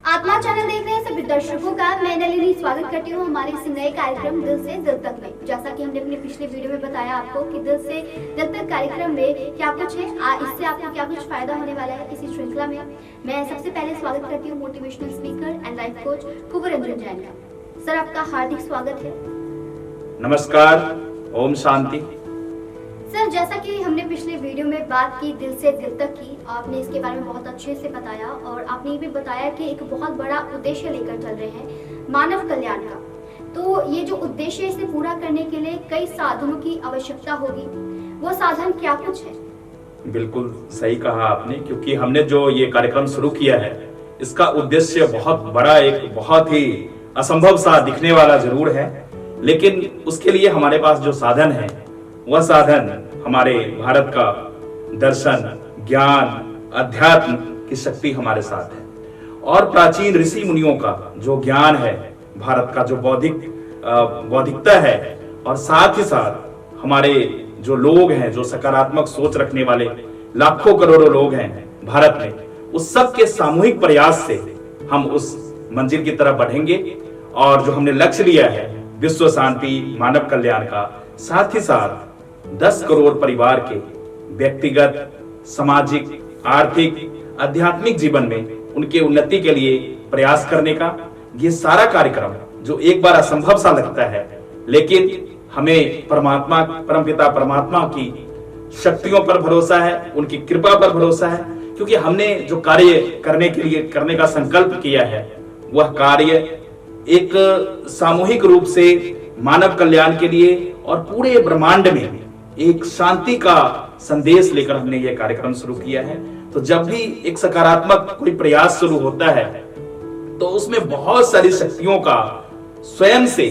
आत्मा चैनल देख रहे हैं सभी दर्शकों का मैं नलिनी स्वागत करती हूँ हमारे इस नए कार्यक्रम दिल से दिल तक में। जैसा कि हमने अपने पिछले वीडियो में बताया आपको कि दिल से दिल तक कार्यक्रम में क्या कुछ है, इससे आपको क्या कुछ फायदा होने वाला है इसी श्रृंखला में। मैं सबसे पहले स्वागत करती हूँ motivational speaker and life coach Kunwar Ranjan Jain का। सर, आपका हार्दिक स्वागत है। नमस्कार, ओम शांति। सर, जैसा कि हमने पिछले वीडियो में बात की दिल से दिल तक की, आपने इसके बारे में बहुत अच्छे से बताया और आपने ये भी बताया कि एक बहुत बड़ा उद्देश्य लेकर चल रहे हैं मानव कल्याण का। तो ये जो उद्देश्य है इसे पूरा करने के लिए कई साधनों की आवश्यकता होगी, वो साधन क्या कुछ है? बिल्कुल सही कहा आपने, क्योंकि हमने जो ये कार्यक्रम शुरू किया है इसका उद्देश्य बहुत बड़ा, एक बहुत ही असंभव सा दिखने वाला जरूर है, लेकिन उसके लिए हमारे पास जो साधन है वह साधन हमारे भारत का दर्शन, ज्ञान, अध्यात्म की शक्ति हमारे साथ है और प्राचीन ऋषि मुनियों का जो ज्ञान है, भारत का जो बौद्धिकता है और साथ ही साथ हमारे जो लोग हैं, जो सकारात्मक सोच रखने वाले लाखों करोड़ों लोग हैं भारत में, उस सब के सामूहिक प्रयास से हम उस मंजिल की तरफ बढ़ेंगे। और जो हमने लक्ष्य लिया है विश्व शांति, मानव कल्याण का, साथ ही साथ 10 करोड़ परिवार के व्यक्तिगत, सामाजिक, आर्थिक, आध्यात्मिक जीवन में उनके उन्नति के लिए प्रयास करने का ये सारा कार्यक्रम, जो एक बार असंभव सा लगता है, लेकिन हमें परमात्मा, परमपिता परमात्मा की शक्तियों पर भरोसा है, उनकी कृपा पर भरोसा है, क्योंकि हमने जो कार्य करने का संकल्प किया है वह कार्य एक सामूहिक रूप से मानव कल्याण के लिए और पूरे ब्रह्मांड में एक शांति का संदेश लेकर हमने यह कार्यक्रम शुरू किया है। तो जब भी एक सकारात्मक कोई प्रयास शुरू होता है तो उसमें बहुत सारी शक्तियों का स्वयं से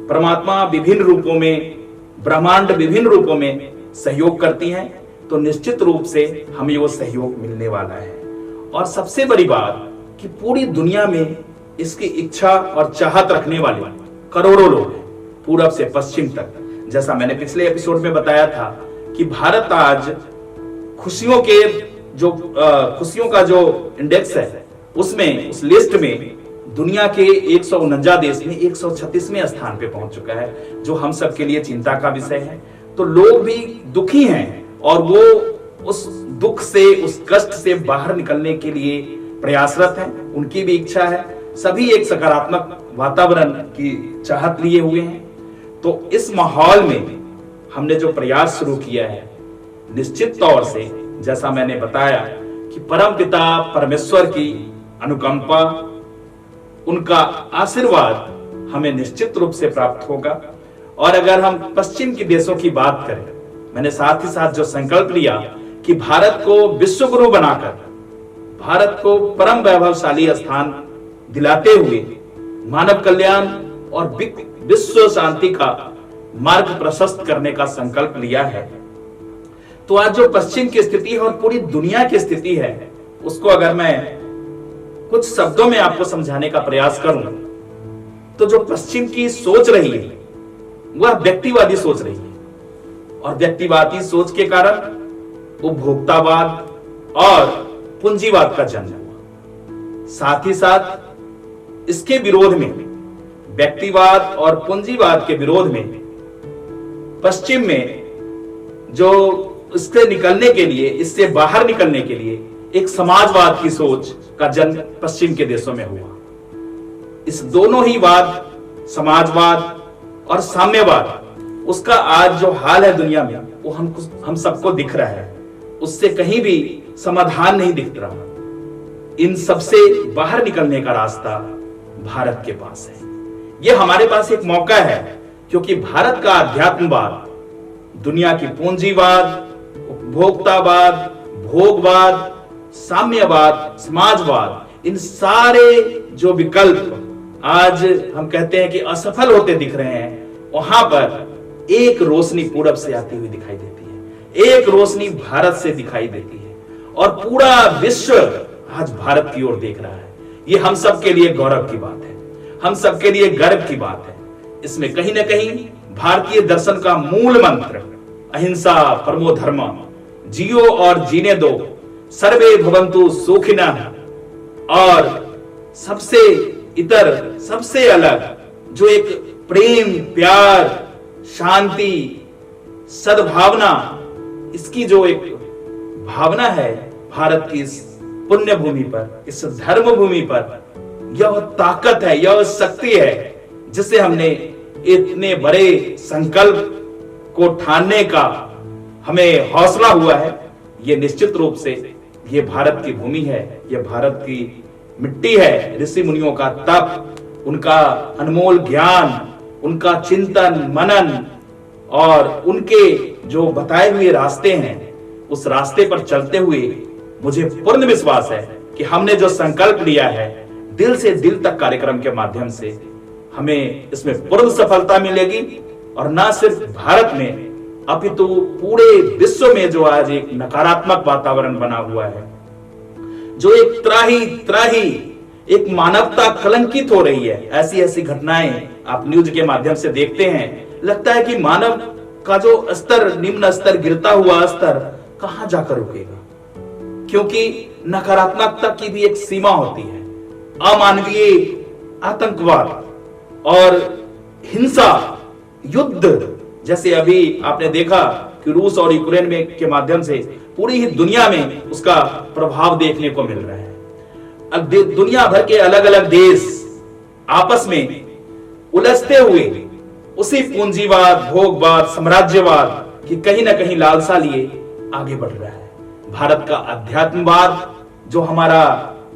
परमात्मा विभिन्न रूपों में, ब्रह्मांड विभिन्न रूपों में सहयोग करती हैं, तो निश्चित रूप से हमें वो सहयोग मिलने वाला है। और सबसे बड़ी बात कि पूरी दुनिया में इसकी इच्छा और चाहत रखने वाले करोड़ों लोग हैं, पूरब से पश्चिम तक। जैसा मैंने पिछले एपिसोड में बताया था कि भारत आज खुशियों का जो इंडेक्स है उसमें, उस लिस्ट में दुनिया के 149 देश में 136वें स्थान पे पहुंच चुका है, जो हम सब के लिए चिंता का विषय है। तो लोग भी दुखी हैं और वो उस दुख से, उस कष्ट से बाहर निकलने के लिए प्रयासरत हैं, उनकी भी इच्छा है। सभी एक सकारात्मक वातावरण की चाहत लिए हुए हैं। तो इस माहौल में हमने जो प्रयास शुरू किया है, निश्चित तौर से जैसा मैंने बताया कि परमपिता परमेश्वर की अनुकंपा, उनका आशीर्वाद हमें निश्चित रूप से प्राप्त होगा। और अगर हम पश्चिम के देशों की बात करें, मैंने साथ ही साथ जो संकल्प लिया कि भारत को विश्व गुरु बनाकर, भारत को परम वैभवशाली स्थान दिलाते हुए मानव कल्याण और विश्व शांति का मार्ग प्रशस्त करने का संकल्प लिया है। तो आज जो पश्चिम की स्थिति है और पूरी दुनिया की स्थिति है, उसको अगर मैं कुछ शब्दों में आपको समझाने का प्रयास करूं, तो जो पश्चिम की सोच रही है वह व्यक्तिवादी सोच रही है और व्यक्तिवादी सोच के कारण उपभोक्तावाद और पूंजीवाद का जन्म हुआ। साथ ही साथ इसके विरोध में, व्यक्तिवाद और पूंजीवाद के विरोध में, पश्चिम में जो इससे निकलने के लिए, इससे बाहर निकलने के लिए एक समाजवाद की सोच का जन्म पश्चिम के देशों में हुआ। इस दोनों ही वाद, समाजवाद और साम्यवाद, उसका आज जो हाल है दुनिया में, वो हम सबको दिख रहा है। उससे कहीं भी समाधान नहीं दिख रहा। इन सबसे बाहर निकलने का रास्ता भारत के पास है। यह हमारे पास एक मौका है, क्योंकि भारत का अध्यात्मवाद दुनिया की पूंजीवाद, उपभोक्तावाद, भोगवाद, साम्यवाद, समाजवाद, इन सारे जो विकल्प आज हम कहते हैं कि असफल होते दिख रहे हैं, वहां पर एक रोशनी पूरब से आती हुई दिखाई देती है, एक रोशनी भारत से दिखाई देती है और पूरा विश्व आज भारत की ओर देख रहा है। ये हम सब के लिए गौरव की बात है, हम सब के लिए गर्व की बात है। इसमें कहीं ना कहीं भारतीय दर्शन का मूल मंत्र अहिंसा परमो धर्म, जियो और जीने दो, सर्वे भवन्तु सुखिनः और सबसे इतर, सबसे अलग, जो एक प्रेम, प्यार, शांति, सद्भावना, इसकी जो एक भावना है भारत की इस पुण्य भूमि पर, इस धर्म भूमि पर, यह ताकत है, यह शक्ति है जिसे हमने इतने बड़े संकल्प को ठानने का हमें हौसला हुआ है। ये निश्चित रूप से ये भारत की भूमि है, ये भारत की मिट्टी है। ऋषि मुनियों का तप, उनका अनमोल ज्ञान, उनका चिंतन मनन और उनके जो बताए हुए रास्ते हैं, उस रास्ते पर चलते हुए मुझे पूर्ण विश्वास है कि हमने जो संकल्प लिया है दिल से दिल तक कार्यक्रम के माध्यम से, हमें इसमें पूर्ण सफलता मिलेगी। और ना सिर्फ भारत में अपितु पूरे विश्व में जो आज एक नकारात्मक वातावरण बना हुआ है, जो एक त्राही एक मानवता कलंकित हो रही है, ऐसी ऐसी घटनाएं आप न्यूज के माध्यम से देखते हैं। लगता है कि मानव का जो स्तर, निम्न स्तर, गिरता हुआ स्तर कहां जाकर रुकेगा, क्योंकि नकारात्मकता की भी एक सीमा होती है। अमानवीय आतंकवाद और हिंसा, युद्ध, जैसे अभी आपने देखा कि रूस और यूक्रेन में के माध्यम से पूरी ही दुनिया में उसका प्रभाव देखने को मिल रहा है। अब दुनिया भर के अलग अलग देश आपस में उलझते हुए उसी पूंजीवाद, भोगवाद, साम्राज्यवाद की कहीं ना कहीं लालसा लिए आगे बढ़ रहा है। भारत का अध्यात्मवाद, जो हमारा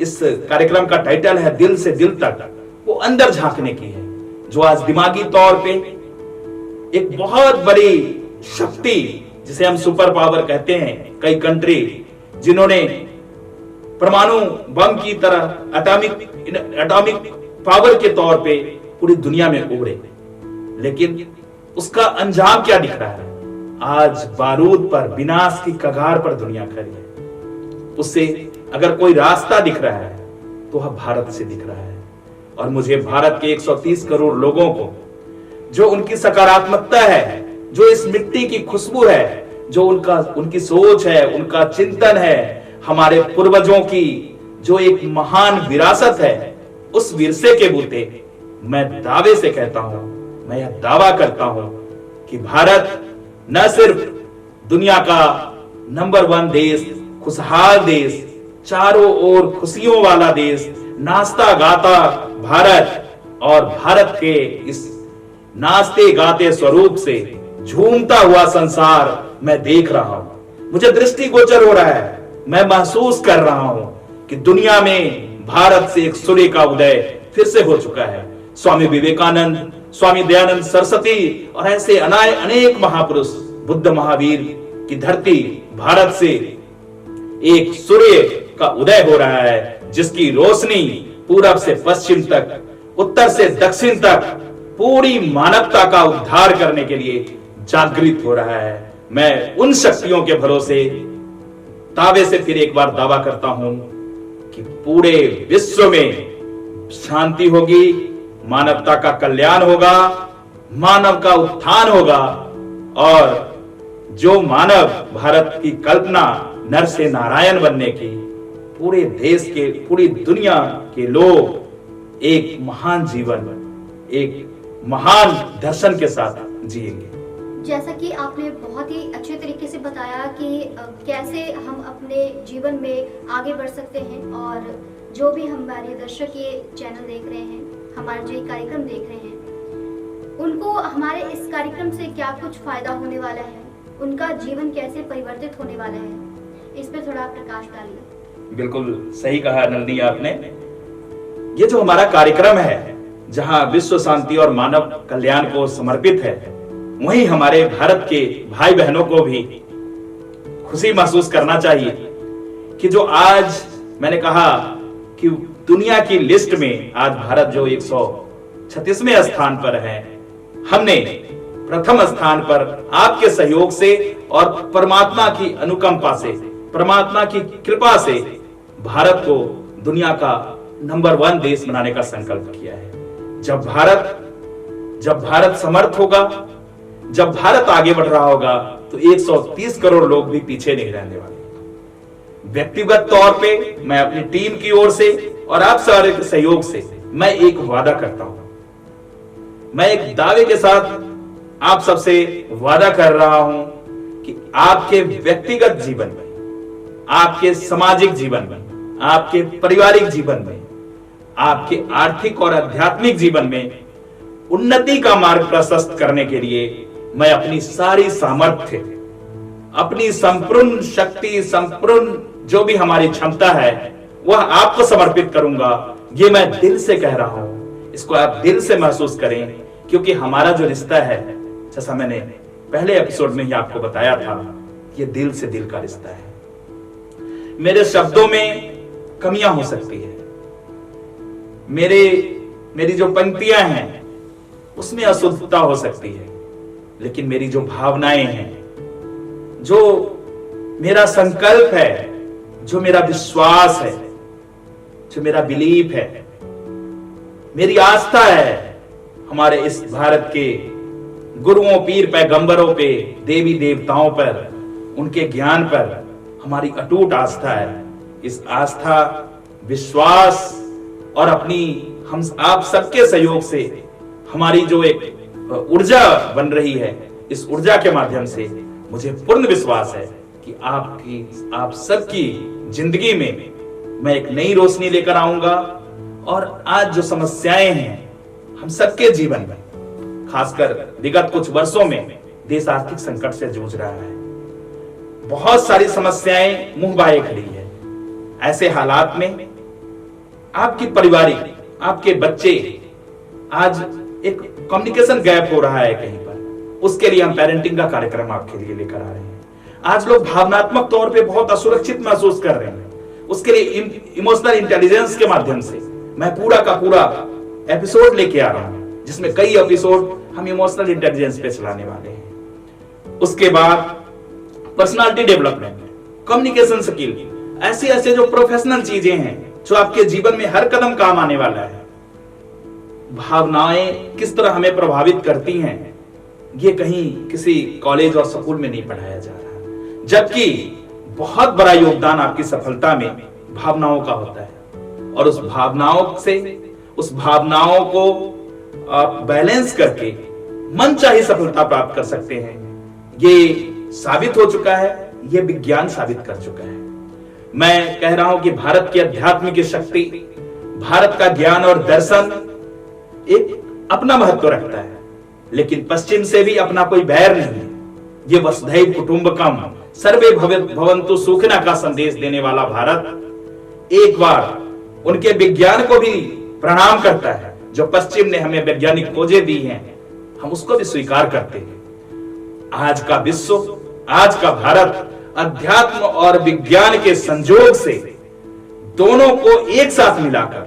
इस कार्यक्रम का टाइटल है दिल से दिल तक, वो अंदर झांकने की है, जो आज दिमागी तौर पे एक बहुत बड़ी शक्ति, जिसे हम सुपर पावर कहते हैं, कई कंट्री जिन्होंने परमाणु बम की तरह एटॉमिक पावर के तौर पे पूरी दुनिया में उभरे, लेकिन उसका अंजाम क्या दिख रहा है? आज बारूद पर, विनाश की कगार पर दुनिया खड़ी है। उससे अगर कोई रास्ता दिख रहा है तो वह भारत से दिख रहा है। और मुझे भारत के 130 करोड़ लोगों को, जो उनकी सकारात्मकता है, जो इस मिट्टी की खुशबू है, जो उनकी सोच है, उनका चिंतन है, हमारे पूर्वजों की जो एक महान विरासत है, उस विरसे के बूते मैं दावे से कहता हूं, मैं यह दावा करता हूं कि भारत न सिर्फ दुनिया का नंबर 1 देश, खुशहाल देश, चारों ओर खुशियों वाला देश, नाचता गाता भारत, और भारत के इस नाचते गाते स्वरूप से झूमता हुआ संसार मैं देख रहा हूं। मुझे दृष्टिगोचर हो रहा है, मैं महसूस कर रहा हूं कि दुनिया में भारत से एक सूर्य का उदय फिर से हो चुका है। स्वामी विवेकानंद, स्वामी दयानंद सरस्वती और ऐसे अनेक महापुरुष, बुद्ध महावीर की धरती भारत से एक सूर्य का उदय हो रहा है, जिसकी रोशनी पूरब से पश्चिम तक, उत्तर से दक्षिण तक पूरी मानवता का उद्धार करने के लिए जागृत हो रहा है। मैं उन शक्तियों के भरोसे दावे से फिर एक बार दावा करता हूं कि पूरे विश्व में शांति होगी, मानवता का कल्याण होगा, मानव का उत्थान होगा, और जो मानव भारत की कल्पना नर से नारायण बनने की, पूरे देश के, पूरी दुनिया के लोग एक महान जीवन, एक महान दर्शन के साथ जिएंगे। जैसा कि आपने बहुत ही अच्छे तरीके से बताया कि कैसे हम अपने जीवन में आगे बढ़ सकते हैं, और जो भी हमारे दर्शक ये चैनल देख रहे हैं, हमारा जो कार्यक्रम देख रहे हैं, उनको हमारे इस कार्यक्रम से क्या कुछ फायदा होने वाला है, उनका जीवन कैसे परिवर्तित होने वाला है, इस पर थोड़ा प्रकाश डालिए। बिल्कुल सही कहा नंदिनी आपने। ये जो हमारा कार्यक्रम है, जहां विश्व शांति और मानव कल्याण को समर्पित है, वहीं हमारे भारत के भाई बहनों को भी खुशी महसूस करना चाहिए कि जो आज मैंने कहा कि दुनिया की लिस्ट में आज भारत जो 136वें स्थान पर है, हमने प्रथम स्थान पर आपके सहयोग से और परमात्मा की अनुकंपा से, परमात्मा की कृपा से भारत को दुनिया का नंबर 1 देश बनाने का संकल्प किया है। जब भारत समर्थ होगा, जब भारत आगे बढ़ रहा होगा, तो 130 करोड़ लोग भी पीछे नहीं रहने वाले। व्यक्तिगत तौर पे मैं अपनी टीम की ओर से और आप सारे के सहयोग से मैं एक वादा करता हूं, मैं एक दावे के साथ आप सबसे वादा कर रहा हूं कि आपके व्यक्तिगत जीवन में, आपके सामाजिक जीवन में, आपके पारिवारिक जीवन में, आपके आर्थिक और आध्यात्मिक जीवन में उन्नति का मार्ग प्रशस्त करने के लिए मैं अपनी सारी सामर्थ्य, अपनी संपूर्ण शक्ति, संपूर्ण जो भी हमारी क्षमता है वह आपको समर्पित करूंगा। ये मैं दिल से कह रहा हूं, इसको आप दिल से महसूस करें, क्योंकि हमारा जो रिश्ता है, जैसा मैंने पहले एपिसोड में ही आपको बताया था, ये दिल से दिल का रिश्ता है। मेरे शब्दों में कमियां हो सकती है, मेरी जो पंक्तियां हैं उसमें अशुद्धता हो सकती है, लेकिन मेरी जो भावनाएं हैं, जो मेरा संकल्प है, जो मेरा विश्वास है, जो मेरा बिलीफ है, मेरी आस्था है हमारे इस भारत के गुरुओं, पीर, पैगंबरों पे, देवी देवताओं पर, उनके ज्ञान पर हमारी अटूट आस्था है। इस आस्था, विश्वास और अपनी हम आप सबके सहयोग से हमारी जो एक ऊर्जा बन रही है, इस ऊर्जा के माध्यम से मुझे पूर्ण विश्वास है कि आप सबकी जिंदगी में मैं एक नई रोशनी लेकर आऊंगा। और आज जो समस्याएं हैं हम सबके जीवन में, खासकर विगत कुछ वर्षों में देश आर्थिक संकट से जूझ रहा है, बहुत सारी समस्याएं मुंह बाए खड़ी है। ऐसे हालात में आपकी पारिवारिक, आपके बच्चे, आज एक कम्युनिकेशन गैप हो रहा है कहीं पर, उसके लिए हम पेरेंटिंग का कार्यक्रम आपके लिए लेकर आ रहे हैं। आज लोग भावनात्मक तौर पे बहुत असुरक्षित महसूस कर रहे हैं, उसके लिए इमोशनल इंटेलिजेंस के माध्यम से मैं पूरा का पूरा एपिसोड लेके आ रहा हूं, जिसमें कई एपिसोड हम इमोशनल इंटेलिजेंस पे चलाने वाले हैं। उसके बाद पर्सनालिटी डेवलपमेंट, कम्युनिकेशन स्किल, ऐसे जो प्रोफेशनल चीजें हैं जो आपके जीवन में हर कदम काम आने वाला है। भावनाएं किस तरह हमें प्रभावित करती हैं, ये कहीं किसी कॉलेज और स्कूल में नहीं पढ़ाया जा रहा, जबकि बहुत बड़ा योगदान आपकी सफलता में भावनाओं का होता है। और उस भावनाओं को आप बैलेंस करके मनचाही सफलता प्राप्त कर सकते हैं। ये साबित हो चुका है, ये विज्ञान साबित कर चुका है। मैं कह रहा हूं कि भारत की अध्यात्म की शक्ति, भारत का ज्ञान और दर्शन एक अपना महत्व रखता है, लेकिन पश्चिम से भी अपना कोई बैर नहीं है। ये वसुधैव कुटुंबकम, सर्वे भवन्तु सुखिनः का संदेश देने वाला भारत एक बार उनके विज्ञान को भी प्रणाम करता है। जो पश्चिम ने हमें वैज्ञानिक खोजें दी हैं, हम उसको भी स्वीकार करते हैं। आज का विश्व, आज का भारत अध्यात्म और विज्ञान के संजोग से दोनों को एक साथ मिलाकर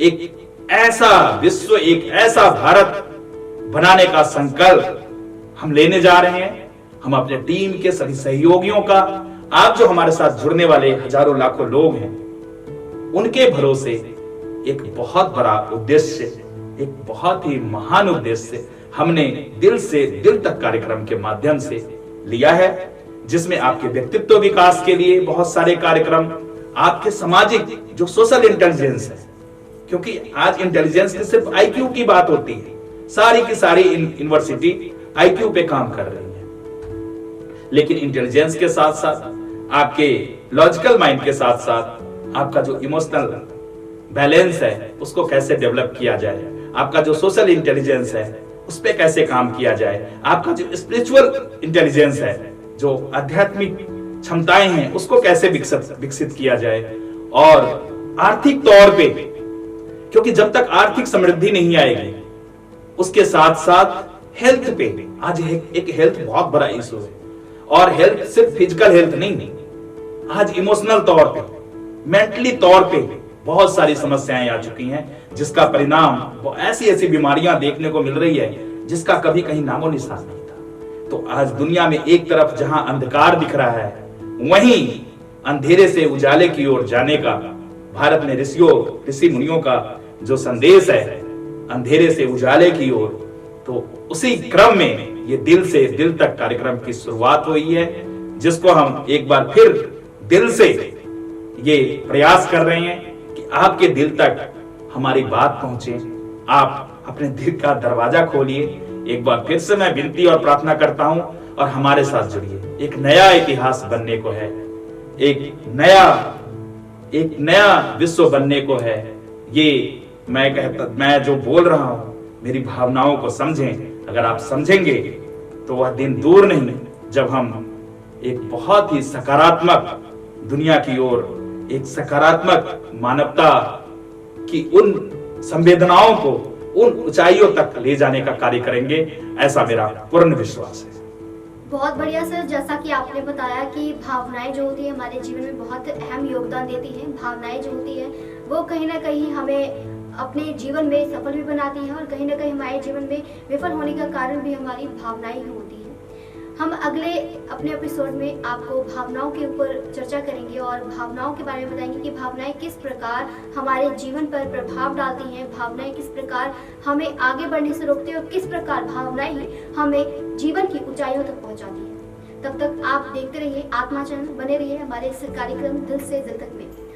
एक ऐसा विश्व, एक ऐसा भारत बनाने का संकल्प हम लेने जा रहे हैं। हम अपने टीम के सभी सहयोगियों का, आप जो हमारे साथ जुड़ने वाले हजारों लाखों लोग हैं, उनके भरोसे एक बहुत बड़ा उद्देश्य, एक बहुत ही महान उद्देश्य हमने दिल से दिल तक कार्यक्रम के माध्यम से लिया है, जिसमें आपके व्यक्तित्व विकास के लिए बहुत सारे कार्यक्रम, आपके सामाजिक जो सोशल इंटेलिजेंस है, क्योंकि आज इंटेलिजेंस की सिर्फ आईक्यू की बात होती है, सारी की सारी यूनिवर्सिटी आईक्यू पे काम कर रही है, लेकिन इंटेलिजेंस के साथ साथ, आपके लॉजिकल माइंड के साथ साथ आपका जो इमोशनल बैलेंस है उसको कैसे डेवलप किया जाए, आपका जो सोशल इंटेलिजेंस है उस पे कैसे काम किया जाए, आपका जो स्पिरिचुअल इंटेलिजेंस है, जो आध्यात्मिक क्षमताएं हैं उसको कैसे विकसित किया जाए, और आर्थिक तौर पे, क्योंकि जब तक आर्थिक समृद्धि नहीं आएगी, उसके साथ साथ हेल्थ पे, आज एक हेल्थ बहुत बड़ा इशू है। और हेल्थ सिर्फ फिजिकल हेल्थ नहीं, आज इमोशनल तौर पे, मेंटली तौर पे बहुत सारी समस्याएं आ चुकी हैं, जिसका परिणाम वो ऐसी बीमारियां देखने को मिल रही है जिसका कभी कहीं नामो निशान नहीं था। तो आज दुनिया में एक तरफ जहां अंधकार दिख रहा है, वहीं अंधेरे से उजाले की ओर जाने का भारत में ऋषि मुनियों का जो संदेश है, अंधेरे से उजाले की ओर, तो उसी क्रम में ये दिल से दिल तक कार्यक्रम की शुरुआत हुई है, जिसको हम एक बार फिर दिल से ये प्रयास कर रहे हैं कि आपके दिल तक हमारी बात पहुंचे। आप अपने दिल का दरवाजा खोलिए। एक बार फिर से मैं विनती और प्रार्थना करता हूं और हमारे साथ जुड़िए। एक नया इतिहास बनने को है, एक नया विश्व बनने को है। ये मैं जो बोल रहा हूं, मेरी भावनाओं को समझें। अगर आप समझेंगे तो वह दिन दूर नहीं जब हम एक बहुत ही सकारात्मक दुनिया की ओर, एक सकारात्मक मानवता की उन संवेदनाओं को उन ऊंचाइयों तक ले जाने का कार्य करेंगे, ऐसा मेरा पूर्ण विश्वास है। बहुत बढ़िया सर, जैसा कि आपने बताया कि भावनाएं जो होती है हमारे जीवन में बहुत अहम योगदान देती हैं। भावनाएं जो होती है वो कहीं ना कहीं हमें अपने जीवन में सफल भी बनाती हैं और कहीं ना कहीं हमारे जीवन में विफल होने का कारण भी हमारी भावनाएं ही होती हैं। हम अगले अपने एपिसोड में आपको भावनाओं के ऊपर चर्चा करेंगे और भावनाओं के बारे में बताएंगे कि भावनाएं किस प्रकार हमारे जीवन पर प्रभाव डालती हैं, भावनाएं किस प्रकार हमें आगे बढ़ने से रोकती हैं और किस प्रकार भावनाएं ही हमें जीवन की ऊंचाइयों तक पहुंचाती हैं। तब तक आप देखते रहिए आत्मा चैनल, बने रहिए हमारे इस कार्यक्रम दिल से दिल तक में।